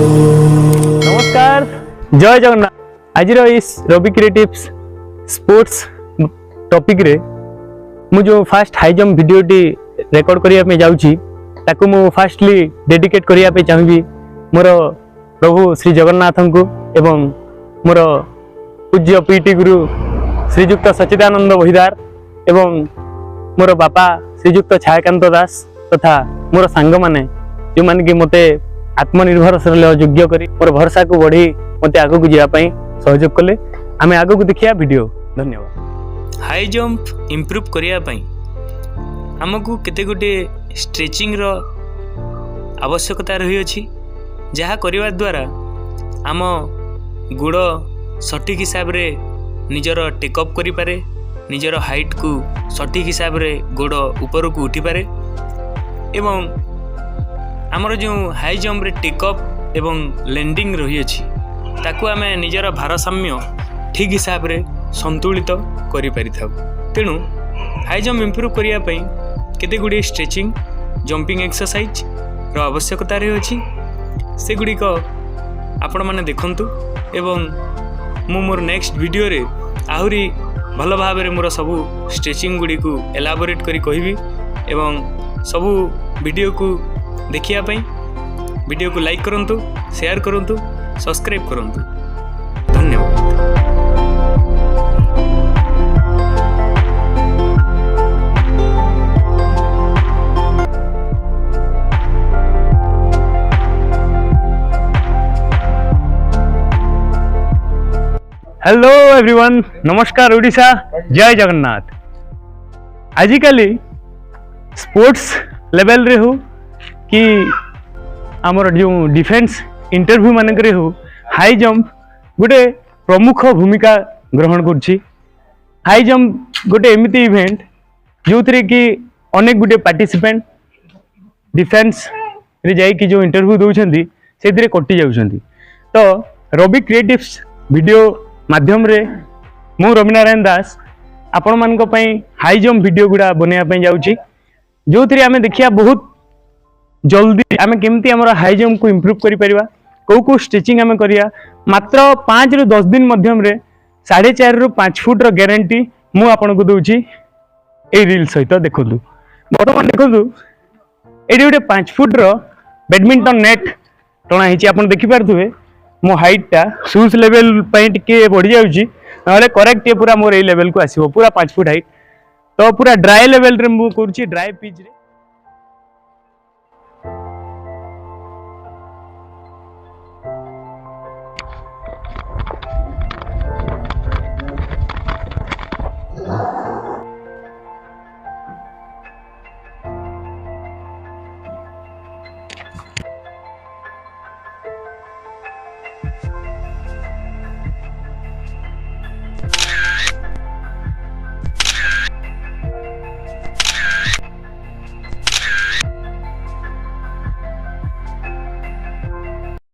नमस्कार, जय जगन्नाथ। आज इस रवि क्रिएटिव्स स्पोर्ट्स टॉपिक रे मु जो fast high jump video T record करिया पे जाउची ताकू मु फास्टली डेडिकेट करिया पे चाहबी मोर प्रभु श्री जगन्नाथ को एवं मोर पूज्य पीटी गुरु श्रीजुक्त सच्चिदानंद बहिदार एवं मोर बापा श्रीजुक्त छायाकांत दास तथा मोर सांग माने जो मान कि मते आत्मनिर्भरशील योग्य करी मोर भरसा को बढ़ी मते आगो को जाय सहयोग कले। आमे आगो को देखिया वीडियो। धन्यवाद। हाई जंप इम्प्रूव करिया पई हमकु केते गोटे स्ट्रेचिंग रो आवश्यकता रही अछि, जहा करिवा द्वारा आम गुड़ सटीक हिसाब रे निजर टेकअप करि पारे, निजर हाइट को सटीक हिसाब रे गोड़ ऊपर को उठी पारे एवं आमर जो हाई जंप रे टेकअप एवं लैंडिंग रही अछि ताकू आमे निजर भारसाम्य ठीक हिसाब रे संतुलित करि पारि थाउ। तेणु हाई जंप इम्प्रूव करिया पई केते गुडी स्ट्रेचिंग जंपिंग एक्सरसाइज रो आवश्यकता रही अछि, से गुडी को आपण माने देखंतु एवं मु मोर नेक्स्ट वीडियो रे आहुरी भल भाव रे मोर सबु स्ट्रेचिंग गुडी को एलाबोरेट करी कहिबी एवं सबु वीडियो को देखिया पई वीडियो को लाइक करंतु, शेयर करंतु, सब्सक्राइब करंतु। धन्यवाद। हेलो एवरीवन, नमस्कार ओडिशा, जय जगन्नाथ। आजिकली स्पोर्ट्स लेवल रे हो कि आमर जो डिफेंस इंटरव्यू मानक रे हो हाई जंप गोटे प्रमुख भूमिका ग्रहण करछि। हाई जंप गोटे एमिति इवेंट जो थरे कि अनेक गोटे पार्टिसिपेंट डिफेंस रे जाई कि जो इंटरव्यू दउछंती से धीरे कटि जाउछंती। तो रवि क्रिएटिव्स वीडियो माध्यम रे मु रविनारायण दास आपण मानक पई हाई जंप वीडियो गुडा बनेया पई जाउची, जो थरे आमे देखिया बहुत जल्दी आमे केमती हमर हाई जंप को इम्प्रूव करि परिबा, को स्टिचिंग आमे करिया। मात्र 5 रु 10 दिन मध्यम रे 4.5 रु 5 फुट रो गारंटी मु आपण को दउची ए रील सहित। देखंतु बर्तमान देखंतु एडी गोटे 5 फुट रो बैडमिंटन नेट टणा हिची, आपण देखि पारथुवे मो हाइट टा शूज लेवल पई टिके बढ़ी जाउची, नले करेक्ट पूरा मोर ए लेवल को आसीबो पूरा 5 फुट हाइट। तो पूरा ड्राई लेवल रे मु करची, ड्राई पिच रे।